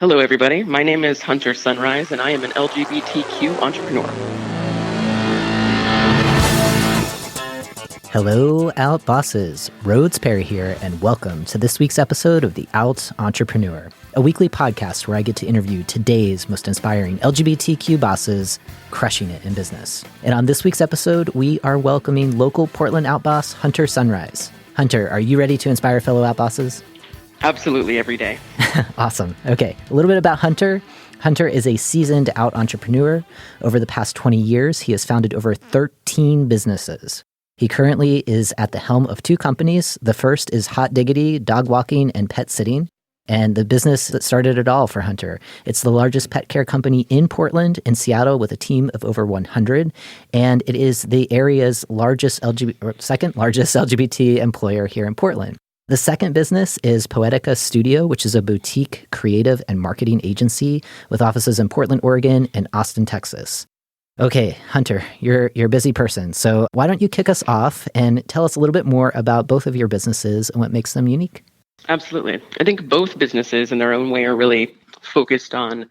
Hello, everybody. My name is Hunter Sunrise, and I am an LGBTQ entrepreneur. Hello, Out Bosses. Rhodes Perry here, and welcome to this week's episode of The Out Entrepreneur, a weekly podcast where I get to interview today's most inspiring LGBTQ bosses crushing it in business. And on this week's episode, we are welcoming local Portland outboss Hunter Sunrise. Hunter, are you ready to inspire fellow outbosses? Absolutely, every day. Awesome. Okay, a little bit about Hunter. Hunter is a seasoned out entrepreneur. Over the past 20 years, he has founded over 13 businesses. He currently is at the helm of two companies. The first is Diggity, dog walking and pet sitting, and the business that started it all for Hunter. It's the largest pet care company in Portland and Seattle with a team of over 100, and it is the area's second largest LGBT employer here in Portland. The second business is Poetica Studio, which is a boutique creative and marketing agency with offices in Portland, Oregon, and Austin, Texas. Okay, Hunter, you're a busy person, so why don't you kick us off and tell us a little bit more about both of your businesses and what makes them unique? Absolutely. I think both businesses in their own way are really focused on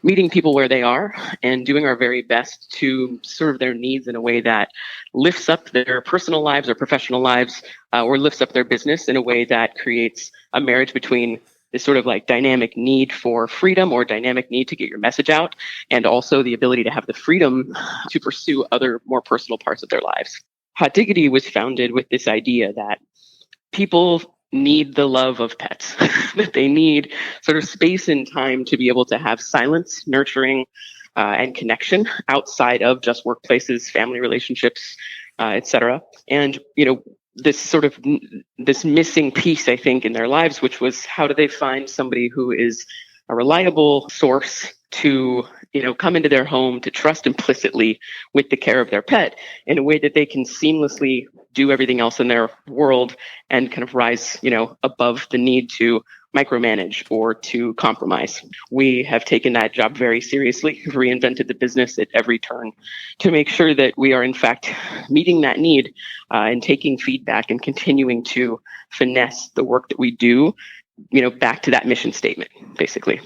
meeting people where they are and doing our very best to serve their needs in a way that lifts up their personal lives or professional lives, or lifts up their business in a way that creates a marriage between this sort of like dynamic need for freedom or dynamic need to get your message out, and also the ability to have the freedom to pursue other more personal parts of their lives. Hot Diggity was founded with this idea that people need the love of pets, that they need sort of space and time to be able to have silence, nurturing, and connection outside of just workplaces, family relationships, etc. And, this missing piece, I think, in their lives, which was how do they find somebody who is a reliable source to, come into their home, to trust implicitly with the care of their pet in a way that they can seamlessly do everything else in their world and kind of rise, above the need to micromanage or to compromise. We have taken that job very seriously, reinvented the business at every turn to make sure that we are in fact meeting that need and taking feedback and continuing to finesse the work that we do, back to that mission statement, basically.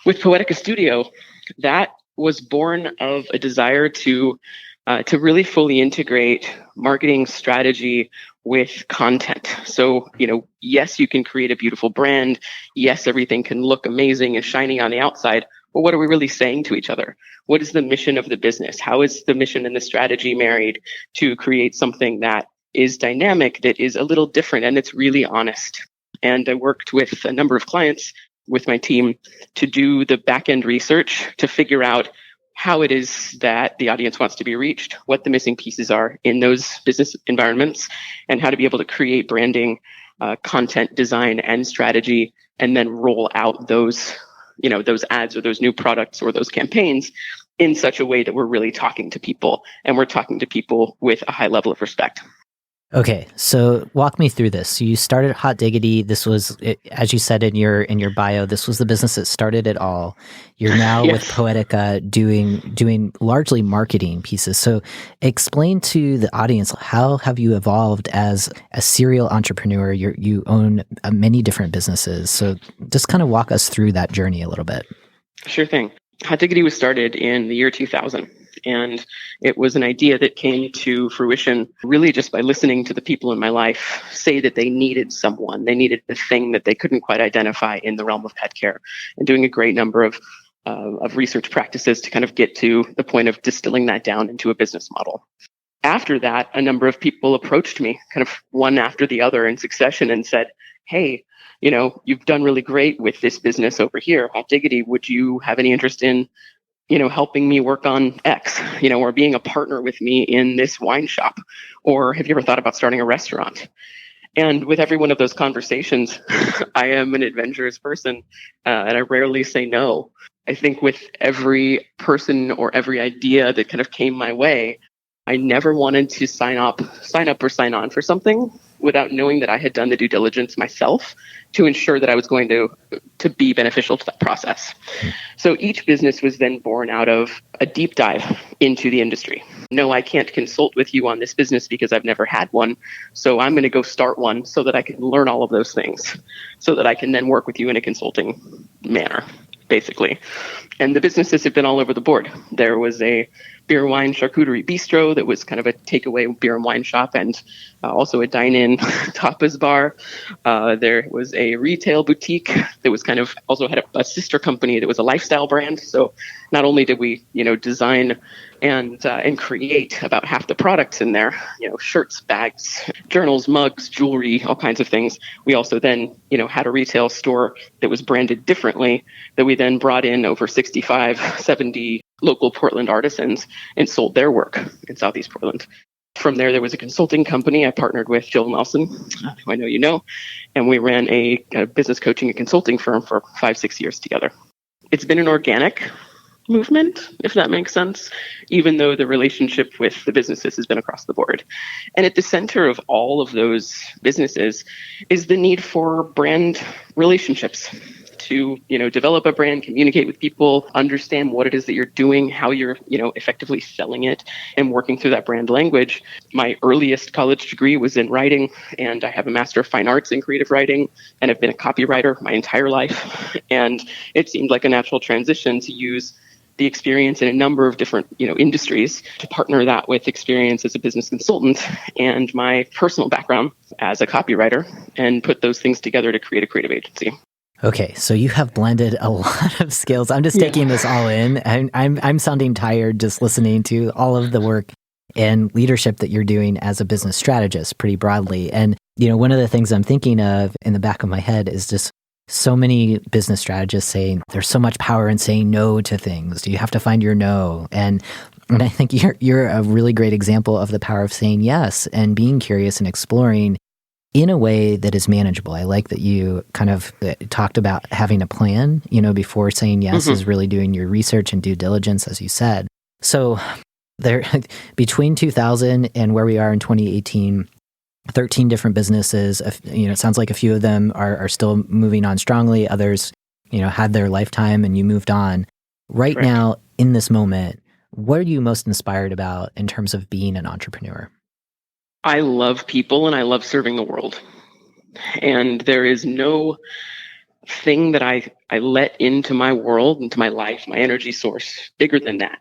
With Poetica Studio, that was born of a desire to really fully integrate marketing strategy with content. So, yes, you can create a beautiful brand. Yes, everything can look amazing and shiny on the outside. But what are we really saying to each other? What is the mission of the business? How is the mission and the strategy married to create something that is dynamic, that is a little different, and it's really honest? And I worked with a number of clients with my team to do the back-end research to figure out how it is that the audience wants to be reached, what the missing pieces are in those business environments, and how to be able to create branding, content design, and strategy, and then roll out those ads or those new products or those campaigns in such a way that we're really talking to people, and we're talking to people with a high level of respect. Okay, so walk me through this. So you started Hot Diggity. This was, as you said in your bio, this was the business that started it all. You're now Yes. with Poetica doing largely marketing pieces. So explain to the audience, how have you evolved as a serial entrepreneur? You own many different businesses. So just kind of walk us through that journey a little bit. Sure thing. Hot Diggity was started in the year 2000. And it was an idea that came to fruition really just by listening to the people in my life say that they needed someone. They needed the thing that they couldn't quite identify in the realm of pet care, and doing a great number of research practices to kind of get to the point of distilling that down into a business model. After that, a number of people approached me kind of one after the other in succession and said, hey, you've done really great with this business over here, Hot Diggity. Would you have any interest in helping me work on X, or being a partner with me in this wine shop? Or have you ever thought about starting a restaurant? And with every one of those conversations, I am an adventurous person, and I rarely say no. I think with every person or every idea that kind of came my way, I never wanted to sign up or sign on for something without knowing that I had done the due diligence myself to ensure that I was going to be beneficial to that process. So each business was then born out of a deep dive into the industry. No, I can't consult with you on this business because I've never had one. So I'm going to go start one so that I can learn all of those things so that I can then work with you in a consulting manner. basically. And the businesses have been all over the board. There was a beer, wine, charcuterie bistro that was kind of a takeaway beer and wine shop, and also a dine-in tapas bar. There was a retail boutique that was kind of also had a sister company that was a lifestyle brand. So not only did we, design and create about half the products in there, shirts, bags, journals, mugs, jewelry, all kinds of things. We also then, had a retail store that was branded differently that we then brought in over 65, 70 local Portland artisans and sold their work in Southeast Portland. From there was a consulting company. I partnered with Jill Nelson, who I know you know, and we ran a business coaching and consulting firm for 5-6 years together. It's been an organic movement, if that makes sense, even though the relationship with the businesses has been across the board. And at the center of all of those businesses is the need for brand relationships to, develop a brand, communicate with people, understand what it is that you're doing, how you're, effectively selling it and working through that brand language. My earliest college degree was in writing, and I have a Master of Fine Arts in creative writing, and I've been a copywriter my entire life. And it seemed like a natural transition to use the experience in a number of different, industries to partner that with experience as a business consultant and my personal background as a copywriter and put those things together to create a creative agency. Okay, so you have blended a lot of skills. I'm just taking this all in. I'm sounding tired just listening to all of the work and leadership that you're doing as a business strategist pretty broadly. And, one of the things I'm thinking of in the back of my head is just so many business strategists saying there's so much power in saying no to things. You have to find your no. And I think you're a really great example of the power of saying yes and being curious and exploring in a way that is manageable. I like that you kind of talked about having a plan, before saying yes is really doing your research and due diligence, as you said. So there, between 2000 and where we are in 2018, 13 different businesses. It sounds like a few of them are still moving on strongly. Others, had their lifetime and you moved on. Right Correct. now, in this moment, what are you most inspired about in terms of being an entrepreneur? I love people and I love serving the world. And there is no thing that I let into my world, into my life, my energy source, bigger than that.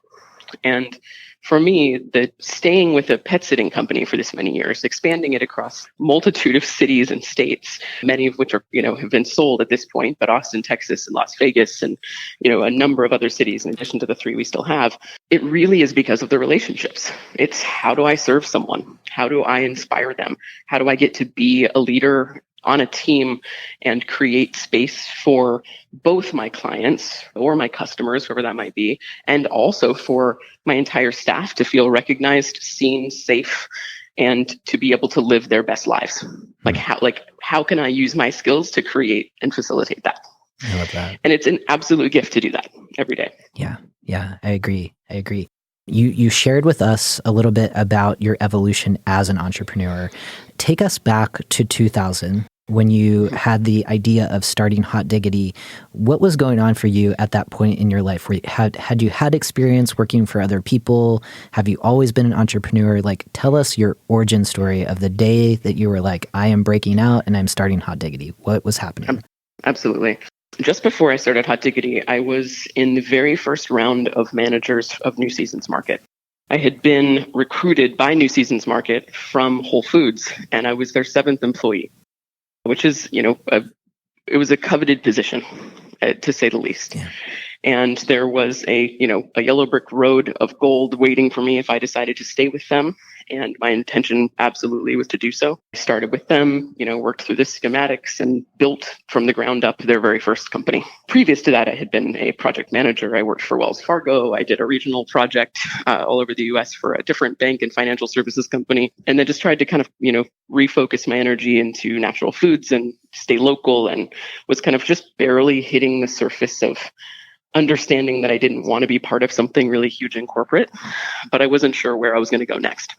And for me, the staying with a pet sitting company for this many years, expanding it across multitude of cities and states, many of which are, have been sold at this point, but Austin, Texas, and Las Vegas, and, a number of other cities in addition to the 3 we still have, it really is because of the relationships. It's how do I serve someone? How do I inspire them? How do I get to be a leader on a team and create space for both my clients or my customers, whoever that might be, and also for my entire staff to feel recognized, seen, safe, and to be able to live their best lives. How can I use my skills to create and facilitate that? I love that. And it's an absolute gift to do that every day. Yeah, I agree. You shared with us a little bit about your evolution as an entrepreneur. Take us back to 2000 when you had the idea of starting Hot Diggity. What was going on for you at that point in your life? Had you had experience working for other people? Have you always been an entrepreneur? Tell us your origin story of the day that you were like, I am breaking out and I'm starting Hot Diggity. What was happening? Absolutely. Just before I started Hot Diggity, I was in the very first round of managers of New Seasons Market. I had been recruited by New Seasons Market from Whole Foods, and I was their 7th employee, which is, it was a coveted position, to say the least. Yeah. And there was a yellow brick road of gold waiting for me if I decided to stay with them. And my intention absolutely was to do so. I started with them, worked through the schematics and built from the ground up their very first company. Previous to that, I had been a project manager. I worked for Wells Fargo. I did a regional project all over the US for a different bank and financial services company. And then just tried to kind of, refocus my energy into natural foods and stay local, and was kind of just barely hitting the surface of understanding that I didn't want to be part of something really huge and corporate, but I wasn't sure where I was going to go next.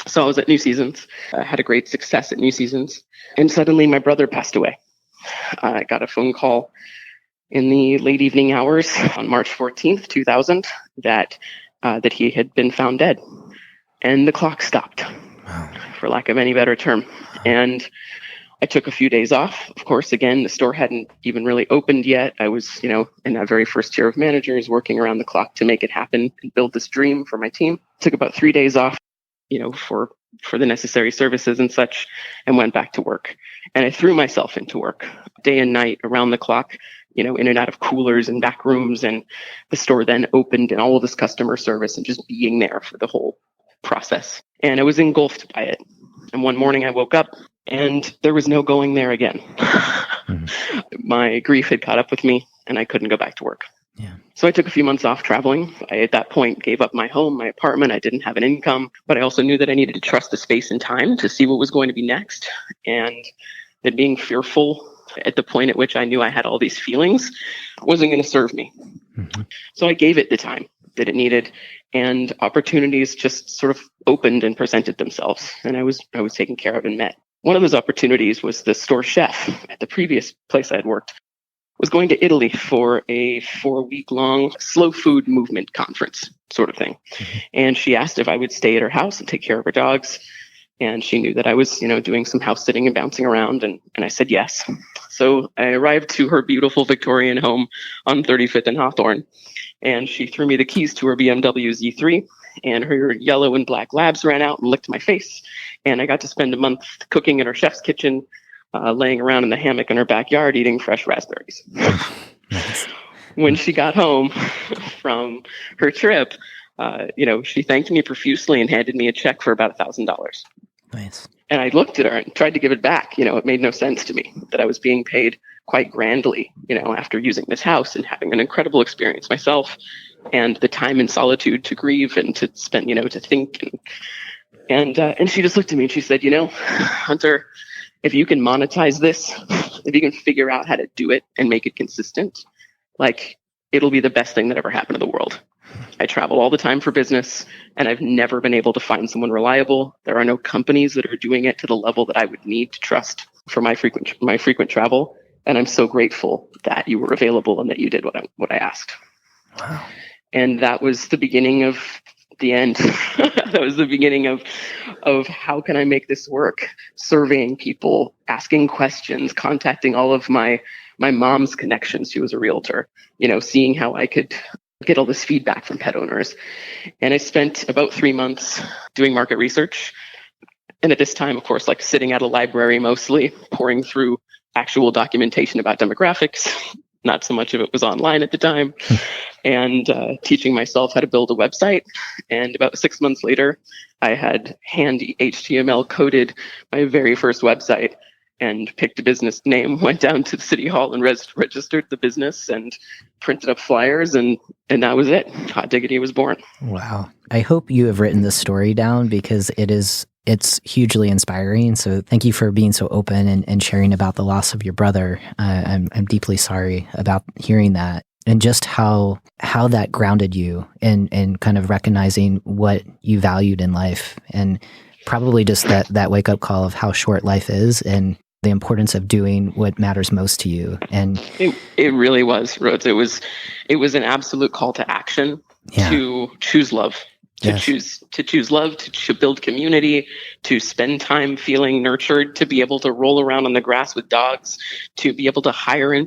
So I was at New Seasons, had a great success at New Seasons, and suddenly my brother passed away. I got a phone call in the late evening hours on March 14th, 2000, that he had been found dead. And the clock stopped, for lack of any better term. And I took a few days off. Of course, again, the store hadn't even really opened yet. I was, in that very first tier of managers working around the clock to make it happen and build this dream for my team. Took about 3 days off, for the necessary services and such, and went back to work. And I threw myself into work day and night around the clock, in and out of coolers and back rooms. And the store then opened and all of this customer service and just being there for the whole process. And I was engulfed by it. And one morning I woke up and there was no going there again. Mm-hmm. My grief had caught up with me and I couldn't go back to work. Yeah. So I took a few months off traveling. I, at that point, gave up my home, my apartment. I didn't have an income, but I also knew that I needed to trust the space and time to see what was going to be next. And that being fearful at the point at which I knew I had all these feelings wasn't going to serve me. Mm-hmm. So I gave it the time that it needed, and opportunities just sort of opened and presented themselves. And I was taken care of and met. One of those opportunities was the store chef at the previous place I had worked was going to Italy for a 4-week-long slow food movement conference sort of thing. Mm-hmm. And she asked if I would stay at her house and take care of her dogs. And she knew that I was, doing some house sitting and bouncing around. And I said yes. So I arrived to her beautiful Victorian home on 35th and Hawthorne. And she threw me the keys to her BMW Z3. And her yellow and black labs ran out and licked my face. And I got to spend a month cooking in her chef's kitchen, laying around in the hammock in her backyard eating fresh raspberries. Nice. When she got home from her trip, she thanked me profusely and handed me a check for about $1,000. Nice. And I looked at her and tried to give it back. It made no sense to me that I was being paid quite grandly, after using this house and having an incredible experience myself, and the time in solitude to grieve and to spend, to think. And she just looked at me and she said, Hunter, if you can monetize this, if you can figure out how to do it and make it consistent, it'll be the best thing that ever happened to the world. I travel all the time for business, and I've never been able to find someone reliable. There are no companies that are doing it to the level that I would need to trust for my frequent travel. And I'm so grateful that you were available and that you did what I asked. Wow. And that was the beginning of the end. That was the beginning of how can I make this work? Surveying people, asking questions, contacting all of my mom's connections. She was a realtor, seeing how I could get all this feedback from pet owners. And I spent about 3 months doing market research. And at this time, of course, sitting at a library, mostly pouring through actual documentation about demographics. Not so much of it was online at the time. And teaching myself how to build a website. And about 6 months later, I had hand HTML coded my very first website and picked a business name, went down to the city hall and registered the business and printed up flyers. And that was it. Hot Diggity was born. Wow. I hope you have written this story down because it's hugely inspiring. So thank you for being so open and sharing about the loss of your brother. I'm deeply sorry about hearing that. And just how that grounded you in kind of recognizing what you valued in life, and probably just that wake up call of how short life is and the importance of doing what matters most to you. And it really was, Rhodes. It was an absolute call to action. Yeah. To choose love. To choose love, to build community, to spend time feeling nurtured, to be able to roll around on the grass with dogs, to be able to hire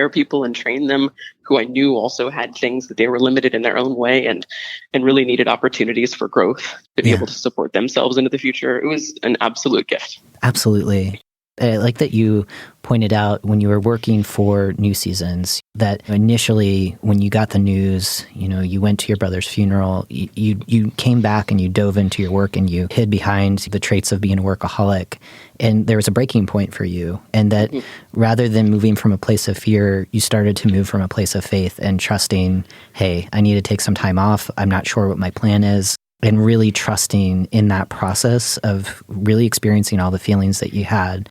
people and train them who I knew also had things that they were limited in their own way and really needed opportunities for growth to be able to support themselves into the future. It was an absolute gift. Absolutely. I like that you pointed out when you were working for New Seasons that initially when you got the news, you went to your brother's funeral, you came back and you dove into your work and you hid behind the traits of being a workaholic. And there was a breaking point for you. And that rather than moving from a place of fear, you started to move from a place of faith and trusting, hey, I need to take some time off. I'm not sure what my plan is. And really trusting in that process of really experiencing all the feelings that you had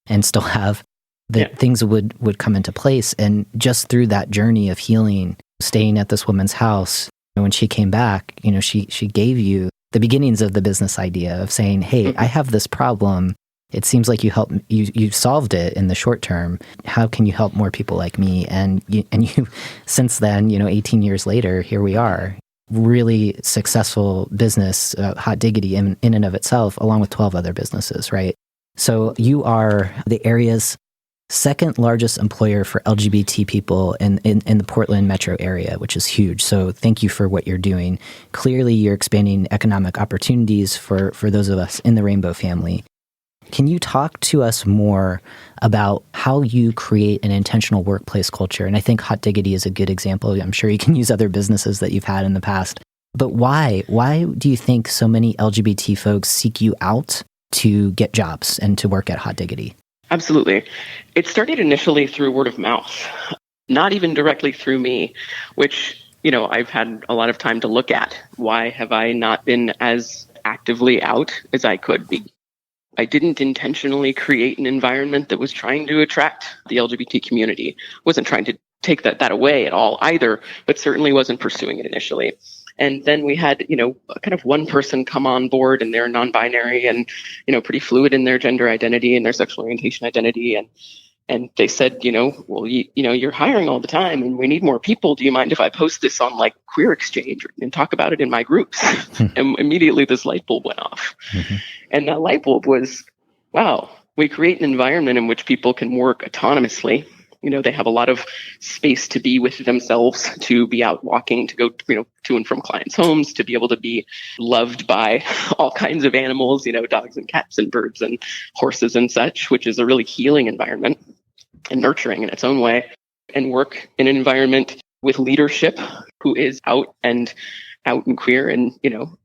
and still have, that things would come into place. And just through that journey of healing, staying at this woman's house, when she came back, she gave you the beginnings of the business idea of saying, hey, I have this problem. It seems like you solved it in the short term. How can you help more people like me? And you since then, 18 years later, here we are. Really successful business, Hot Diggity in and of itself, along with 12 other businesses, right? So you are the area's second largest employer for LGBT people in the Portland metro area, which is huge. So thank you for what you're doing. Clearly, you're expanding economic opportunities for those of us in the Rainbow family. Can you talk to us more about how you create an intentional workplace culture? And I think Hot Diggity is a good example. I'm sure you can use other businesses that you've had in the past. But why? Why do you think so many LGBT folks seek you out to get jobs and to work at Hot Diggity? Absolutely. It started initially through word of mouth, not even directly through me, which, I've had a lot of time to look at. Why have I not been as actively out as I could be? I didn't intentionally create an environment that was trying to attract the LGBT community. Wasn't trying to take that away at all either, but certainly wasn't pursuing it initially. And then we had, kind of one person come on board, and they're non-binary and, pretty fluid in their gender identity and their sexual orientation identity. And they said, well, you're hiring all the time and we need more people. Do you mind if I post this on like Queer Exchange and talk about it in my groups? And immediately this light bulb went off. Mm-hmm. And that light bulb was, wow, we create an environment in which people can work autonomously. They have a lot of space to be with themselves, to be out walking, to go, to and from clients' homes, to be able to be loved by all kinds of animals, dogs and cats and birds and horses and such, which is a really healing environment and nurturing in its own way, and work in an environment with leadership who is out and queer and,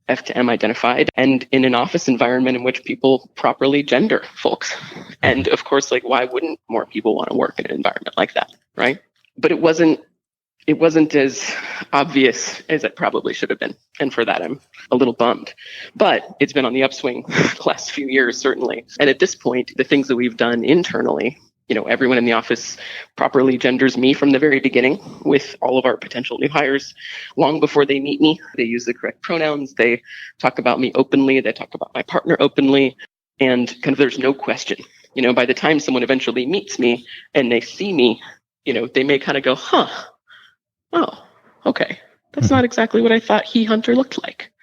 F to M identified, and in an office environment in which people properly gender folks. And of course, why wouldn't more people want to work in an environment like that, right? But it wasn't as obvious as it probably should have been. And for that, I'm a little bummed. But it's been on the upswing the last few years, certainly. And at this point, the things that we've done internally, everyone in the office properly genders me from the very beginning with all of our potential new hires. Long before they meet me, they use the correct pronouns. They talk about me openly. They talk about my partner openly. And kind of there's no question. By the time someone eventually meets me and they see me, they may kind of go, oh, okay. That's not exactly what I thought Hunter looked like,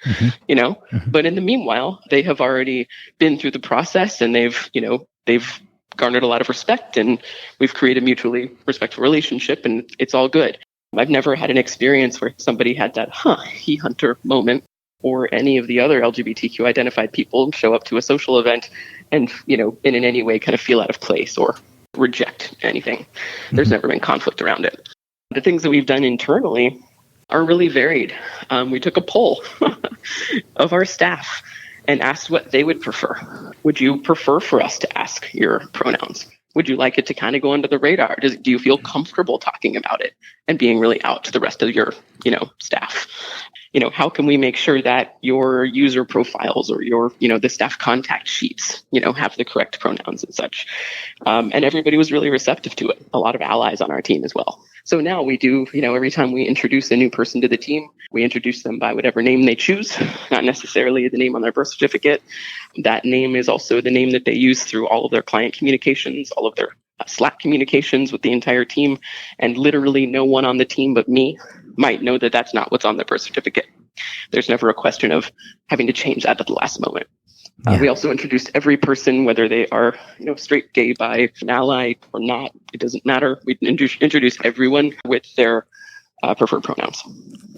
But in the meanwhile, they have already been through the process, and they've garnered a lot of respect, and we've created a mutually respectful relationship, and it's all good. I've never had an experience where somebody had that Hunter moment, or any of the other LGBTQ identified people show up to a social event and, in any way kind of feel out of place or reject anything. There's never been conflict around it. The things that we've done internally are really varied. We took a poll of our staff and asked what they would prefer. Would you prefer for us to ask your pronouns? Would you like it to kind of go under the radar? Do you feel comfortable talking about it and being really out to the rest of your, staff? How can we make sure that your user profiles or your, the staff contact sheets, have the correct pronouns and such? And everybody was really receptive to it. A lot of allies on our team as well. So now we do, every time we introduce a new person to the team, we introduce them by whatever name they choose, not necessarily the name on their birth certificate. That name is also the name that they use through all of their client communications, all of their Slack communications with the entire team. And literally no one on the team but me might know that that's not what's on their birth certificate. There's never a question of having to change that at the last moment. We also introduced every person, whether they are, straight, gay, bi, an ally or not. It doesn't matter. We introduce everyone with their preferred pronouns.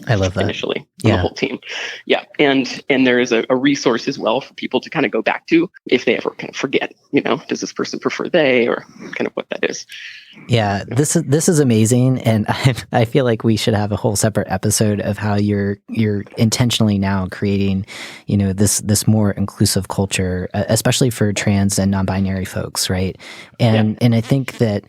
I love that. Initially, the whole team. Yeah. And there is a resource as well for people to kind of go back to if they ever kind of forget, does this person prefer they, or kind of what that is. Yeah, this is amazing. And I feel like we should have a whole separate episode of how you're intentionally now creating, this more inclusive culture, especially for trans and non-binary folks, right? And I think that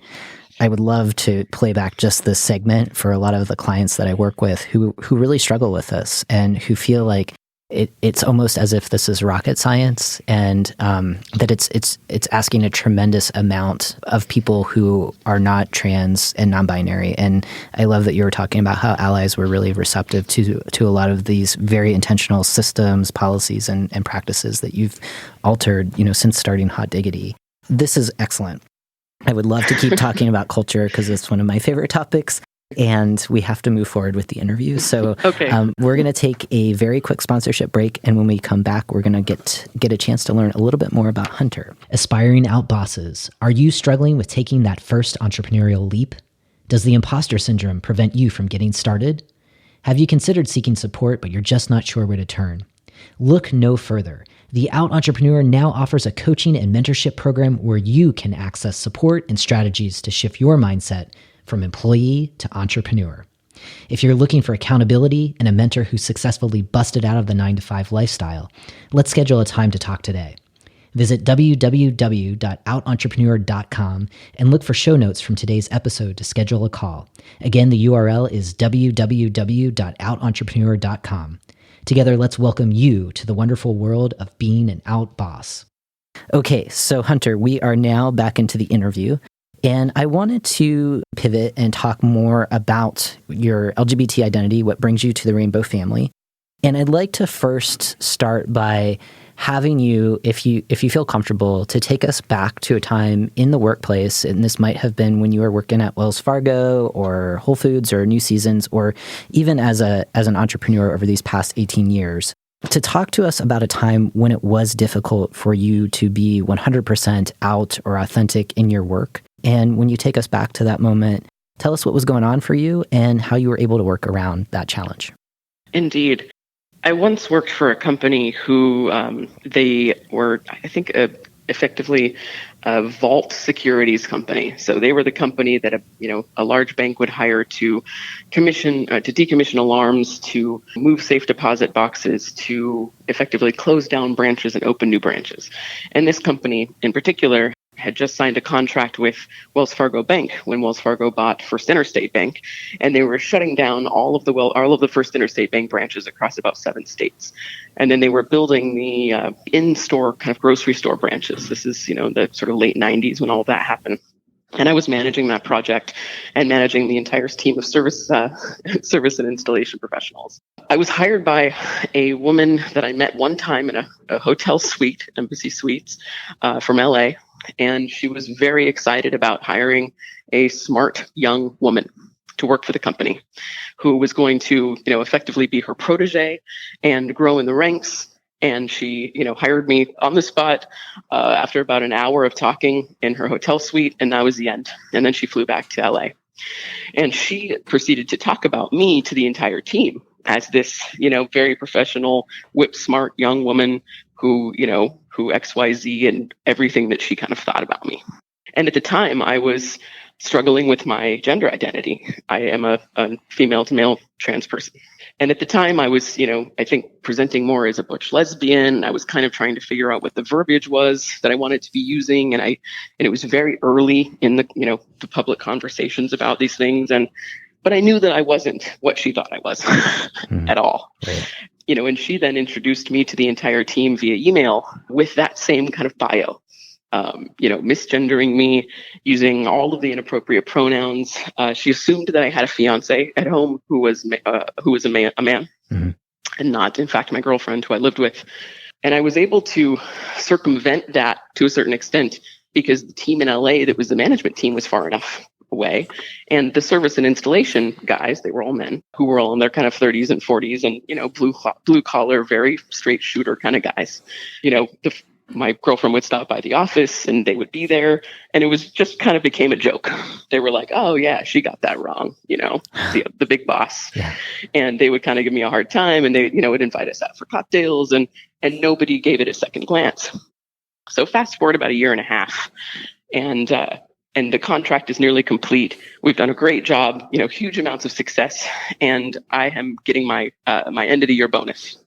I would love to play back just this segment for a lot of the clients that I work with who really struggle with this and who feel like it's almost as if this is rocket science, and that it's asking a tremendous amount of people who are not trans and non-binary. And I love that you were talking about how allies were really receptive to a lot of these very intentional systems, policies, and practices that you've altered, since starting Hot Diggity. This is excellent. I would love to keep talking about culture because it's one of my favorite topics. and we have to move forward with the interview. So Okay. we're going to take a very quick sponsorship break. And when we come back, we're going to get a chance to learn a little bit more about Hunter. Aspiring out bosses, are you struggling with taking that first entrepreneurial leap? Does the imposter syndrome prevent you from getting started? Have you considered seeking support, but you're just not sure where to turn? Look no further. The Out Entrepreneur now offers a coaching and mentorship program where you can access support and strategies to shift your mindset from employee to entrepreneur. If you're looking for accountability and a mentor who successfully busted out of the 9-to-5 lifestyle, let's schedule a time to talk today. Visit www.outentrepreneur.com and look for show notes from today's episode to schedule a call. Again, the URL is www.outentrepreneur.com. Together, let's welcome you to the wonderful world of being an out boss. Okay, so Hunter, we are now back into the interview, and I wanted to pivot and talk more about your LGBT identity, what brings you to the Rainbow family. And I'd like to first start by having you, if you feel comfortable, to take us back to a time in the workplace, and this might have been when you were working at Wells Fargo or Whole Foods or New Seasons, or even as an entrepreneur over these past 18 years, to talk to us about a time when it was difficult for you to be 100% out or authentic in your work. And when you take us back to that moment, tell us what was going on for you and how you were able to work around that challenge. Indeed. I once worked for a company who they were, I think, effectively a vault securities company. So they were the company that a large bank would hire to decommission alarms, to move safe deposit boxes, to effectively close down branches and open new branches. And this company in particular had just signed a contract with Wells Fargo Bank when Wells Fargo bought First Interstate Bank, and they were shutting down all of the First Interstate Bank branches across about 7 states. And then they were building the in-store kind of grocery store branches. This is, the sort of late 90s when all that happened. And I was managing that project and managing the entire team of service and installation professionals. I was hired by a woman that I met one time in a hotel suite, Embassy Suites, from LA. And she was very excited about hiring a smart young woman to work for the company who was going to, effectively be her protege and grow in the ranks. And she, hired me on the spot after about an hour of talking in her hotel suite, and that was the end. And then she flew back to LA. And she proceeded to talk about me to the entire team as this, very professional, whip-smart young woman who XYZ and everything that she kind of thought about me. And at the time, I was struggling with my gender identity. I am a female to male trans person. And at the time, I was, I think presenting more as a butch lesbian. I was kind of trying to figure out what the verbiage was that I wanted to be using. And it was very early in the public conversations about these things. But I knew that I wasn't what she thought I was at all. Right. And she then introduced me to the entire team via email with that same kind of bio, misgendering me, using all of the inappropriate pronouns. She assumed that I had a fiance at home who was a man, mm-hmm. and not, in fact, my girlfriend who I lived with. And I was able to circumvent that to a certain extent because the team in LA that was the management team was far enough away. And the service and installation guys, they were all men who were all in their kind of 30s and 40s and, blue collar, very straight shooter kind of guys. My girlfriend would stop by the office and they would be there. And it was just kind of became a joke. They were like, oh, yeah, she got that wrong, the big boss. Yeah. And they would kind of give me a hard time and they, would invite us out for cocktails and nobody gave it a second glance. So fast forward about a year and a half and the contract is nearly complete. We've done a great job, huge amounts of success. And I am getting my end of the year bonus.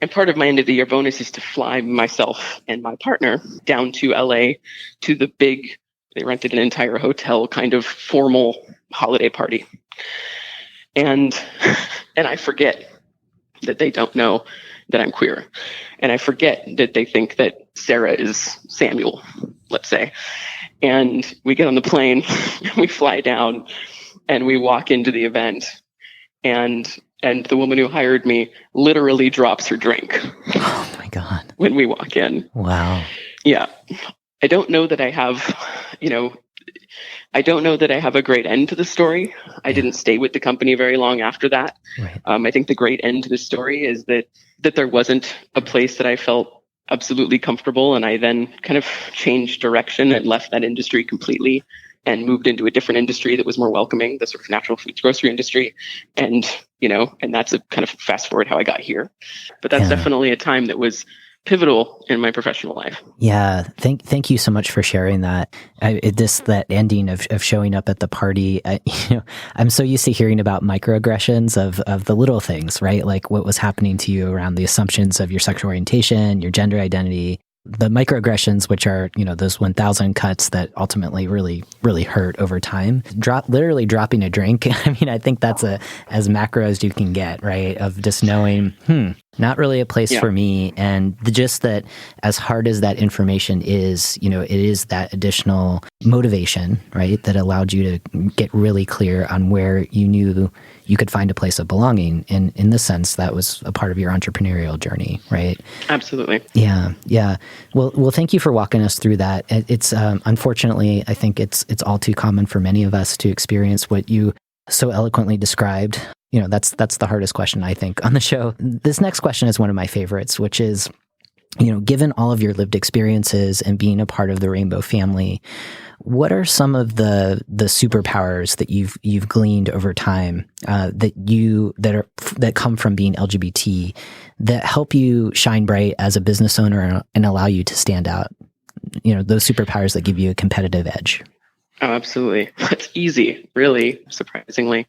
And part of my end of the year bonus is to fly myself and my partner down to LA to the they rented an entire hotel kind of formal holiday party. And I forget that they don't know that I'm queer. And I forget that they think that Sarah is Samuel, let's say. And we get on the plane, we fly down, and we walk into the event. And the woman who hired me literally drops her drink. Oh, my God. When we walk in. Wow. Yeah. I don't know that I have, I don't know that I have a great end to the story. I didn't stay with the company very long after that. Right. I think the great end to the story is that there wasn't a place that I felt absolutely comfortable, and I then kind of changed direction and left that industry completely and moved into a different industry that was more welcoming, the sort of natural foods grocery industry. And, and that's a kind of fast forward how I got here. But that's definitely a time that was pivotal in my professional life. Yeah. Thank you so much for sharing that. That ending of showing up at the party, I'm so used to hearing about microaggressions of the little things, right? Like what was happening to you around the assumptions of your sexual orientation, your gender identity, the microaggressions, which are, those 1,000 cuts that ultimately really, really hurt over time. Literally dropping a drink. I mean, I think that's as macro as you can get, right? Of just knowing, not really a place for me. And just that as hard as that information is, it is that additional motivation, right? That allowed you to get really clear on where you knew you could find a place of belonging. And in this sense, that was a part of your entrepreneurial journey, right? Absolutely. Yeah. Yeah. Well, thank you for walking us through that. It's, unfortunately, I think it's all too common for many of us to experience what you so eloquently described. That's the hardest question, I think, on the show. This next question is one of my favorites, which is, given all of your lived experiences and being a part of the Rainbow family, what are some of the superpowers that you've gleaned over time that come from being LGBT that help you shine bright as a business owner and allow you to stand out? Those superpowers that give you a competitive edge. Oh, absolutely. That's easy, really, surprisingly.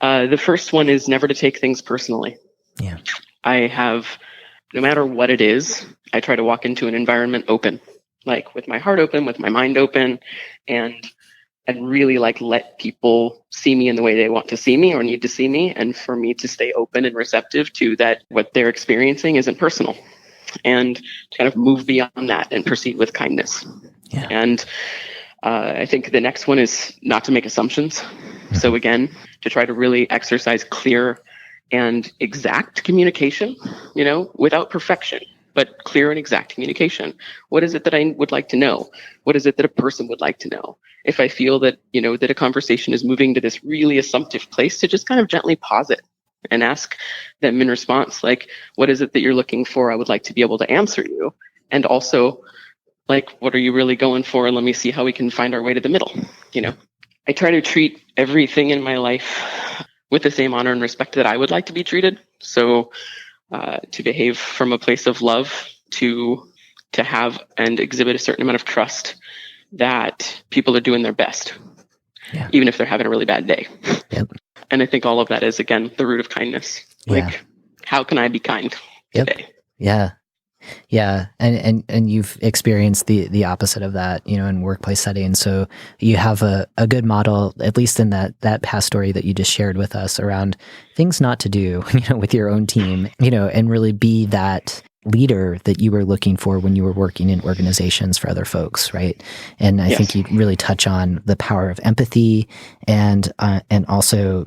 The first one is never to take things personally. Yeah. I have, no matter what it is, I try to walk into an environment open, like with my heart open, with my mind open, and really let people see me in the way they want to see me or need to see me. And for me to stay open and receptive to that, what they're experiencing isn't personal, and to kind of move beyond that and proceed with kindness. Yeah. And I think the next one is not to make assumptions. So again, to try to really exercise clear and exact communication, without perfection, but clear and exact communication. What is it that I would like to know? What is it that a person would like to know? If I feel that, that a conversation is moving to this really assumptive place, to just kind of gently pause it and ask them in response, like, what is it that you're looking for? I would like to be able to answer you. And also, like, what are you really going for? And let me see how we can find our way to the middle. I try to treat everything in my life with the same honor and respect that I would like to be treated. So to behave from a place of love, to have and exhibit a certain amount of trust that people are doing their best, even if they're having a really bad day. Yep. And I think all of that is, again, the root of kindness. Like, how can I be kind today? Yeah. Yeah. And you've experienced the opposite of that, in workplace settings. So you have a good model, at least in that past story that you just shared with us, around things not to do, with your own team, and really be that leader that you were looking for when you were working in organizations for other folks. Right. And I think you really touch on the power of empathy and also,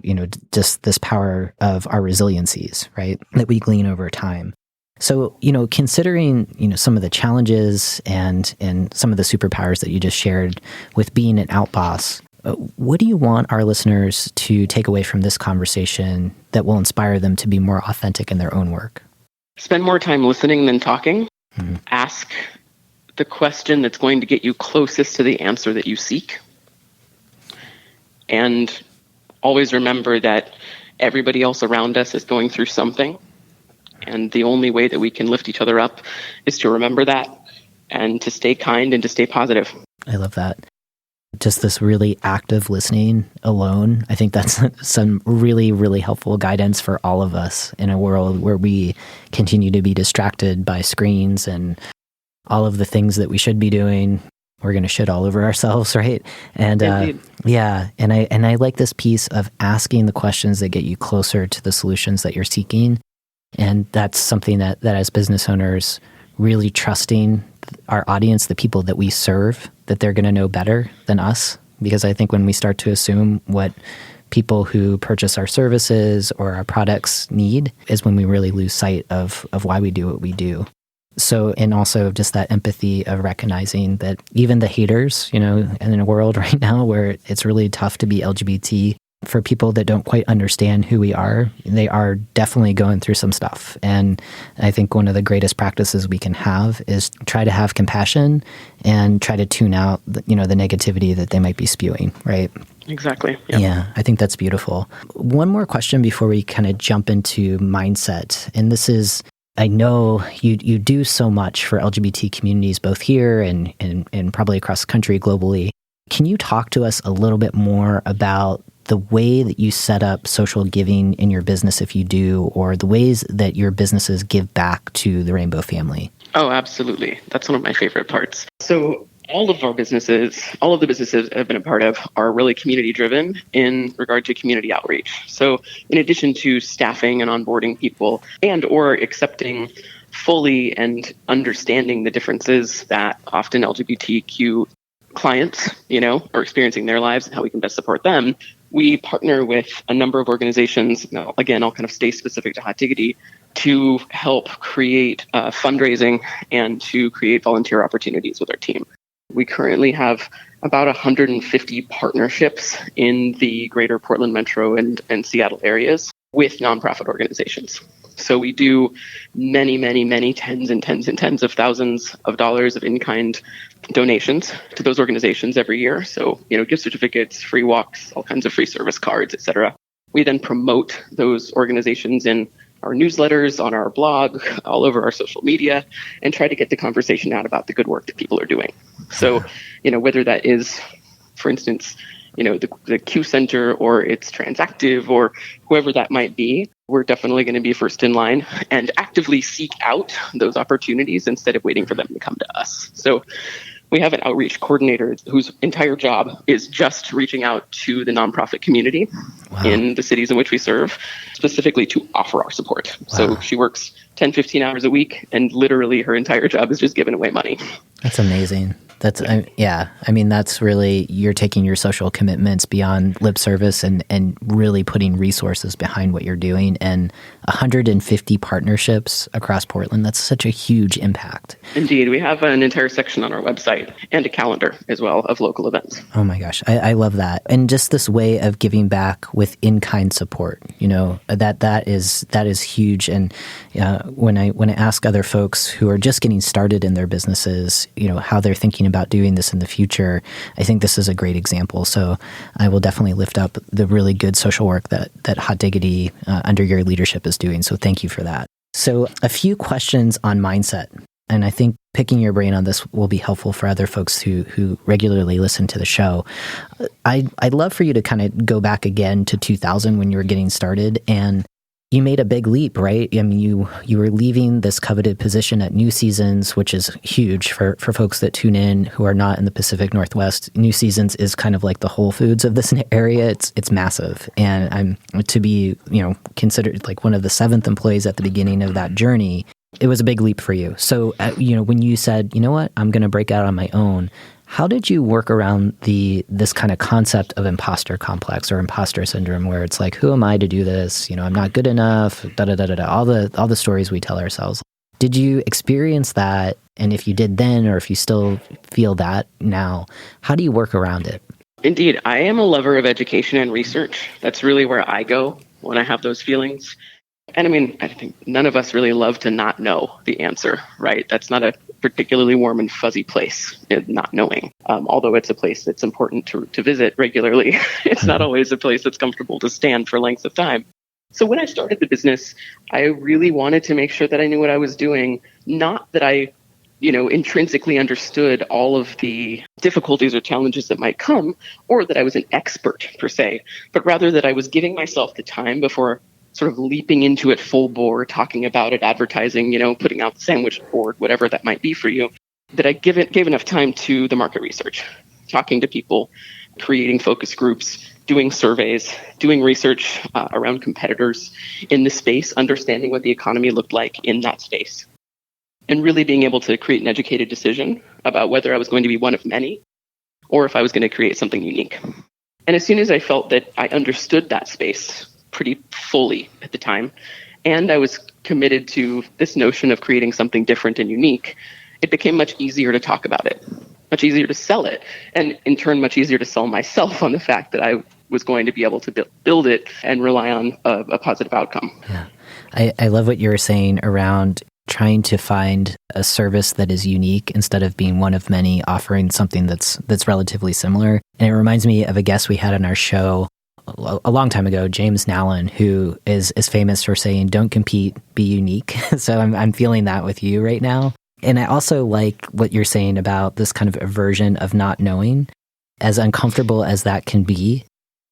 just this power of our resiliencies, right, that we glean over time. So, considering, some of the challenges and some of the superpowers that you just shared with being an outboss, what do you want our listeners to take away from this conversation that will inspire them to be more authentic in their own work? Spend more time listening than talking. Mm-hmm. Ask the question that's going to get you closest to the answer that you seek. And always remember that everybody else around us is going through something. And the only way that we can lift each other up is to remember that and to stay kind and to stay positive. I love that. Just this really active listening alone. I think that's some really, really helpful guidance for all of us in a world where we continue to be distracted by screens and all of the things that we should be doing. We're going to shit all over ourselves, right? And and I like this piece of asking the questions that get you closer to the solutions that you're seeking. And that's something that as business owners, really trusting our audience, the people that we serve, that they're going to know better than us. Because I think when we start to assume what people who purchase our services or our products need is when we really lose sight of why we do what we do. So, and also just that empathy of recognizing that even the haters, you know, in a world right now where it's really tough to be LGBT, for people that don't quite understand who we are, they are definitely going through some stuff. And I think one of the greatest practices we can have is try to have compassion and try to tune out, you know, the negativity that they might be spewing, right? Exactly. Yep. Yeah, I think that's beautiful. One more question before we kind of jump into mindset. And this is, I know you do so much for LGBT communities, both here and probably across the country globally. Can you talk to us a little bit more about the way that you set up social giving in your business, if you do, or the ways that your businesses give back to the rainbow family? Oh, absolutely. That's one of my favorite parts. So all of the businesses I've been a part of are really community driven in regard to community outreach. So in addition to staffing and onboarding people and or accepting fully and understanding the differences that often LGBTQ clients, you know, are experiencing in their lives and how we can best support them, we partner with a number of organizations. Now, again, I'll kind of stay specific to Hot Diggity to help create fundraising and to create volunteer opportunities with our team. We currently have about 150 partnerships in the greater Portland metro and Seattle areas with nonprofit organizations. So we do many tens and tens of thousands of dollars of in-kind donations to those organizations every year. So, you know, gift certificates, free walks, all kinds of free service cards, etc. We then promote those organizations in our newsletters, on our blog, all over our social media, and try to get the conversation out about the good work that people are doing. So, you know, whether that is, for instance, you know, the Q Center or it's Transactive or whoever that might be, we're definitely going to be first in line and actively seek out those opportunities instead of waiting for them to come to us. So we have an outreach coordinator whose entire job is just reaching out to the nonprofit community in the cities in which we serve, specifically to offer our support. Wow. So she works 10, 15 hours a week, and literally her entire job is just giving away money. That's amazing. I mean, that's really, you're taking your social commitments beyond lip service and really putting resources behind what you're doing. And 150 partnerships across Portland, that's such a huge impact. Indeed. We have an entire section on our website and a calendar as well of local events. Oh my gosh. I love that. And just this way of giving back with in-kind support, you know, that is huge. And when I ask other folks who are just getting started in their businesses, you know, how they're thinking about doing this in the future, I think this is a great example. So I will definitely lift up the really good social work that Hot Diggity under your leadership is doing. So thank you for that. So a few questions on mindset. And I think picking your brain on this will be helpful for other folks who regularly listen to the show. I'd love for you to kind of go back again to 2000 when you were getting started, and you made a big leap, right? I mean, you were leaving this coveted position at New Seasons, which is huge for folks that tune in who are not in the Pacific Northwest. New Seasons is kind of like the Whole Foods of this area. It's massive. And I'm to be, you know, considered like one of the 7th employees at the beginning of that journey. It was a big leap for you. So, you know, when you said, you know what, I'm going to break out on my own, how did you work around this kind of concept of imposter complex or imposter syndrome, where it's like, who am I to do this? You know, I'm not good enough, all the stories we tell ourselves. Did you experience that? And if you did then, or if you still feel that now, how do you work around it? Indeed. I am a lover of education and research. That's really where I go when I have those feelings. And I mean, I think none of us really love to not know the answer, right? That's not a particularly warm and fuzzy place, not knowing. Although it's a place that's important to visit regularly, it's not always a place that's comfortable to stand for lengths of time. So when I started the business, I really wanted to make sure that I knew what I was doing, not that I, you know, intrinsically understood all of the difficulties or challenges that might come, or that I was an expert per se, but rather that I was giving myself the time before sort of leaping into it full bore, talking about it, advertising, you know, putting out the sandwich board, whatever that might be for you, that I gave enough time to the market research, talking to people, creating focus groups, doing surveys, doing research around competitors in the space, understanding what the economy looked like in that space, and really being able to create an educated decision about whether I was going to be one of many or if I was going to create something unique. And as soon as I felt that I understood that space pretty fully at the time, and I was committed to this notion of creating something different and unique, it became much easier to talk about it, much easier to sell it, and in turn, much easier to sell myself on the fact that I was going to be able to build it and rely on a positive outcome. Yeah. I love what you were saying around trying to find a service that is unique instead of being one of many offering something that's relatively similar. And it reminds me of a guest we had on our show a long time ago, James Nallen, who is famous for saying, "Don't compete, be unique." So I'm feeling that with you right now. And I also like what you're saying about this kind of aversion of not knowing. As uncomfortable as that can be,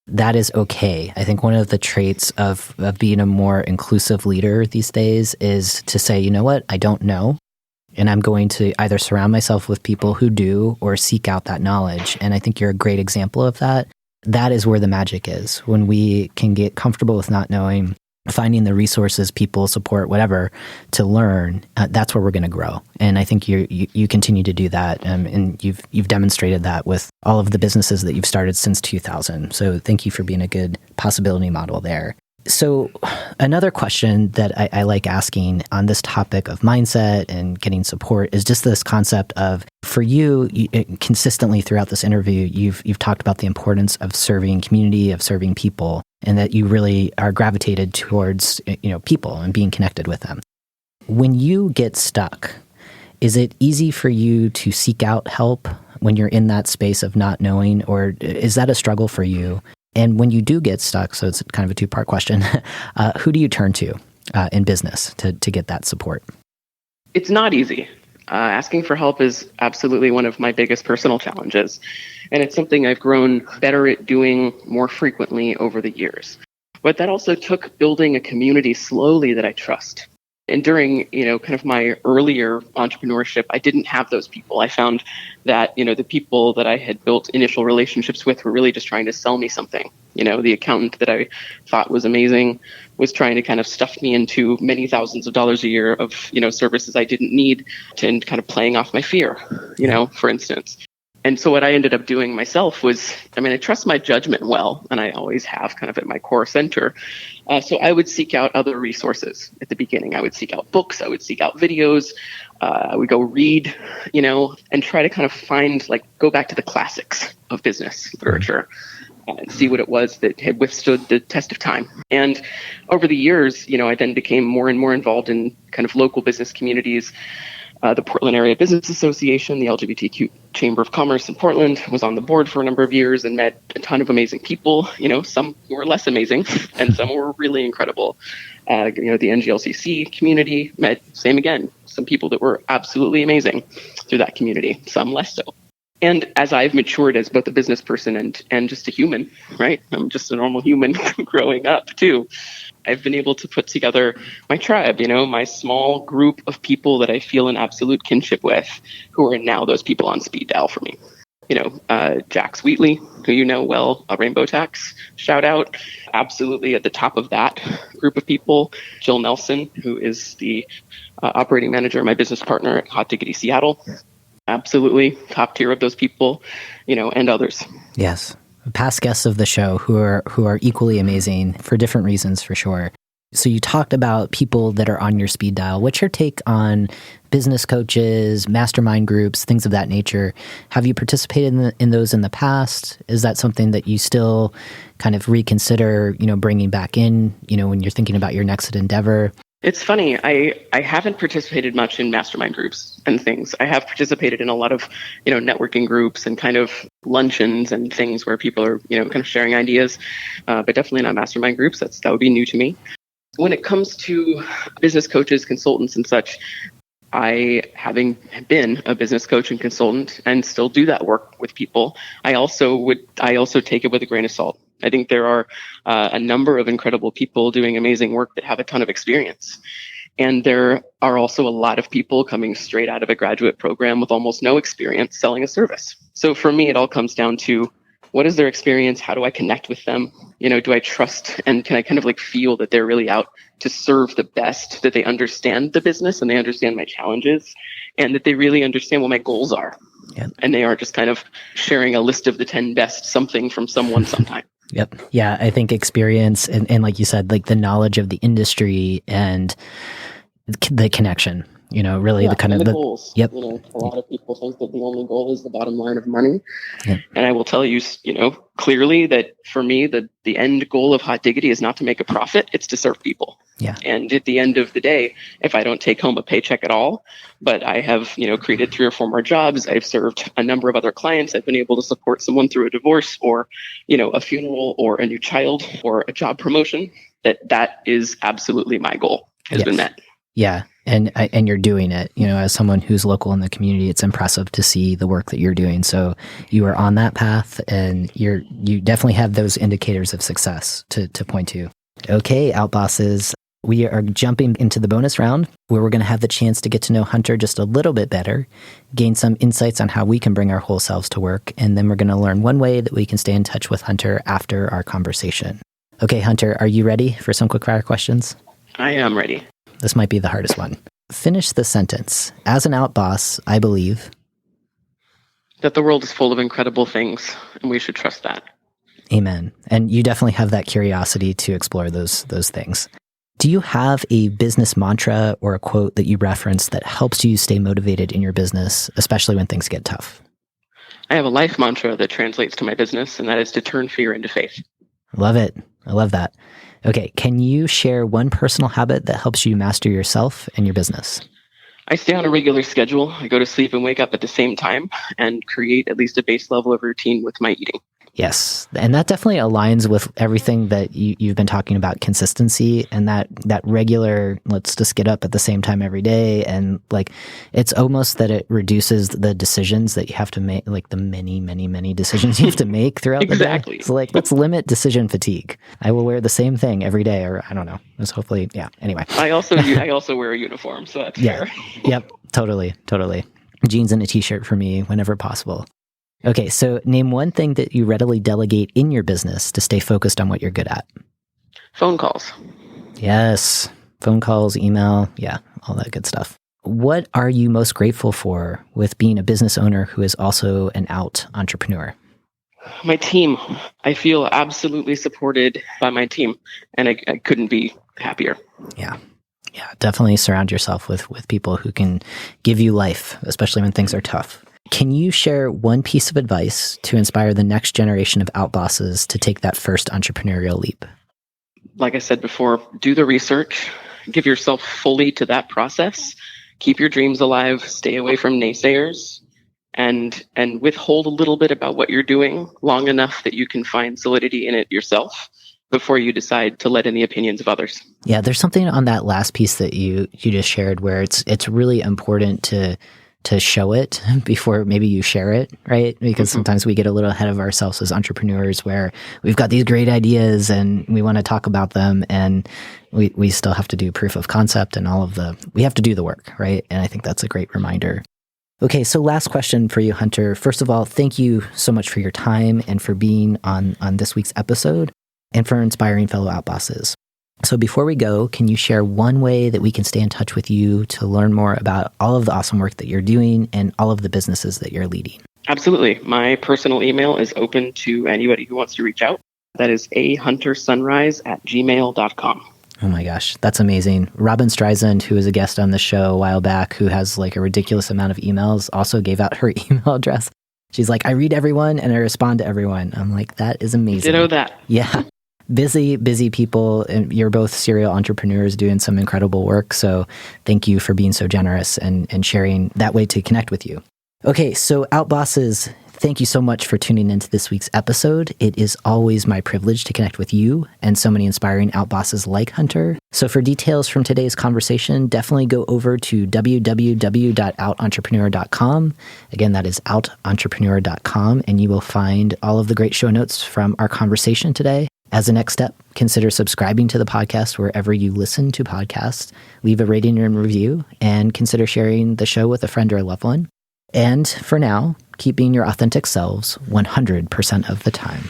that is okay. I think one of the traits of being a more inclusive leader these days is to say, you know what, I don't know. And I'm going to either surround myself with people who do or seek out that knowledge. And I think you're a great example of that. That is where the magic is. When we can get comfortable with not knowing, finding the resources, people, support, whatever, to learn, that's where we're going to grow. And I think you continue to do that. And you've demonstrated that with all of the businesses that you've started since 2000. So thank you for being a good possibility model there. So another question that I like asking on this topic of mindset and getting support is just this concept of, for you consistently throughout this interview, you've talked about the importance of serving community, of serving people, and that you really are gravitated towards, people and being connected with them. When you get stuck, is it easy for you to seek out help when you're in that space of not knowing, or is that a struggle for you? And when you do get stuck, so it's kind of a two-part question, who do you turn to in business to get that support? It's not easy. Asking for help is absolutely one of my biggest personal challenges. And it's something I've grown better at doing more frequently over the years. But that also took building a community slowly that I trust. And during, kind of my earlier entrepreneurship, I didn't have those people. I found that, the people that I had built initial relationships with were really just trying to sell me something. The accountant that I thought was amazing was trying to kind of stuff me into many thousands of dollars a year of, services I didn't need, and kind of playing off my fear, for instance. And so what I ended up doing myself was, I trust my judgment well, and I always have kind of at my core center. So I would seek out other resources at the beginning. I would seek out books. I would seek out videos. I would go read, and try to kind of find, go back to the classics of business literature and see what it was that had withstood the test of time. And over the years, I then became more and more involved in kind of local business communities. The Portland Area Business Association, the LGBTQ Chamber of Commerce in Portland, was on the board for a number of years and met a ton of amazing people, some who were less amazing and some were really incredible. The NGLCC community met, same again, some people that were absolutely amazing through that community, some less so. And as I've matured as both a business person and just a human, right? I'm just a normal human growing up too. I've been able to put together my tribe, my small group of people that I feel an absolute kinship with, who are now those people on speed dial for me. Jax Wheatley, who you know well, Rainbow Tax, shout out, absolutely at the top of that group of people. Jill Nelson, who is the operating manager and my business partner at Hot Diggity Seattle, absolutely top tier of those people, and others. Yes. Past guests of the show who are equally amazing for different reasons, for sure. So you talked about people that are on your speed dial. What's your take on business coaches, mastermind groups, things of that nature? Have you participated in those in the past? Is that something that you still kind of reconsider, bringing back in, when you're thinking about your next endeavor? It's funny. I haven't participated much in mastermind groups and things. I have participated in a lot of, networking groups and kind of luncheons and things where people are, kind of sharing ideas, but definitely not mastermind groups. That would be new to me. When it comes to business coaches, consultants and such, having been a business coach and consultant and still do that work with people, I also take it with a grain of salt. I think there are a number of incredible people doing amazing work that have a ton of experience. And there are also a lot of people coming straight out of a graduate program with almost no experience selling a service. So for me, it all comes down to, what is their experience? How do I connect with them? Do I trust, and can I kind of feel that they're really out to serve the best, that they understand the business and they understand my challenges, and that they really understand what my goals are. Yeah. And they are just kind of sharing a list of the 10 best something from someone sometime. Yep. Yeah, I think experience and like you said, like the knowledge of the industry and the connection, really the kind and of the goals. Yep. A lot of people think that the only goal is the bottom line of money. Yep. And I will tell you, clearly that for me, the end goal of Hot Diggity is not to make a profit, it's to serve people. Yeah. And at the end of the day, if I don't take home a paycheck at all, but I have, created 3 or 4 more jobs, I've served a number of other clients, I've been able to support someone through a divorce or, a funeral or a new child or a job promotion, that is absolutely my goal has been met. Yeah. And you're doing it, as someone who's local in the community, it's impressive to see the work that you're doing. So you are on that path and you definitely have those indicators of success to point to. Okay, Outbosses, we are jumping into the bonus round where we're going to have the chance to get to know Hunter just a little bit better, gain some insights on how we can bring our whole selves to work. And then we're going to learn one way that we can stay in touch with Hunter after our conversation. Okay, Hunter, are you ready for some quick fire questions? I am ready. This might be the hardest one. Finish the sentence. As an outboss, I believe that the world is full of incredible things, and we should trust that. Amen. And you definitely have that curiosity to explore those things. Do you have a business mantra or a quote that you reference that helps you stay motivated in your business, especially when things get tough? I have a life mantra that translates to my business, and that is to turn fear into faith. Love it. I love that. Okay, can you share one personal habit that helps you master yourself and your business? I stay on a regular schedule. I go to sleep and wake up at the same time and create at least a base level of routine with my eating. Yes. And that definitely aligns with everything that you've been talking about, consistency and that regular, let's just get up at the same time every day. And like, it's almost that it reduces the decisions that you have to make, like the many, many, many decisions you have to make throughout the day. So like, let's limit decision fatigue. I will wear the same thing every day, or I don't know. It's hopefully, yeah. Anyway. I also wear a uniform, so that's fair. Yep. Totally. Jeans and a t-shirt for me whenever possible. Okay, so name one thing that you readily delegate in your business to stay focused on what you're good at. Phone calls. Yes, phone calls, email, yeah, all that good stuff. What are you most grateful for with being a business owner who is also an out entrepreneur? My team. I feel absolutely supported by my team, and I couldn't be happier. Yeah, definitely surround yourself with people who can give you life, especially when things are tough. Can you share one piece of advice to inspire the next generation of outbosses to take that first entrepreneurial leap? Like I said before, do the research, give yourself fully to that process, keep your dreams alive, stay away from naysayers, and withhold a little bit about what you're doing long enough that you can find solidity in it yourself before you decide to let in the opinions of others. Yeah, there's something on that last piece that you just shared where it's really important to show it before maybe you share it, right? Because sometimes we get a little ahead of ourselves as entrepreneurs where we've got these great ideas and we want to talk about them and we still have to do proof of concept and we have to do the work, right? And I think that's a great reminder. Okay, so last question for you, Hunter. First of all, thank you so much for your time and for being on this week's episode and for inspiring fellow outbosses. So before we go, can you share one way that we can stay in touch with you to learn more about all of the awesome work that you're doing and all of the businesses that you're leading? Absolutely. My personal email is open to anybody who wants to reach out. That is ahuntersunrise@gmail.com. Oh my gosh, that's amazing. Robin Streisand, who was a guest on the show a while back, who has like a ridiculous amount of emails, also gave out her email address. She's like, I read everyone and I respond to everyone. I'm like, that is amazing. Ditto that. Yeah. Busy people, and you're both serial entrepreneurs doing some incredible work. So thank you for being so generous and sharing that way to connect with you. Okay, so Outbosses, thank you so much for tuning into this week's episode. It is always my privilege to connect with you and so many inspiring outbosses like Hunter. So for details from today's conversation, definitely go over to www.outentrepreneur.com. Again, that is outentrepreneur.com, and you will find all of the great show notes from our conversation today. As a next step, consider subscribing to the podcast wherever you listen to podcasts, leave a rating and review, and consider sharing the show with a friend or a loved one. And for now, keep being your authentic selves 100% of the time.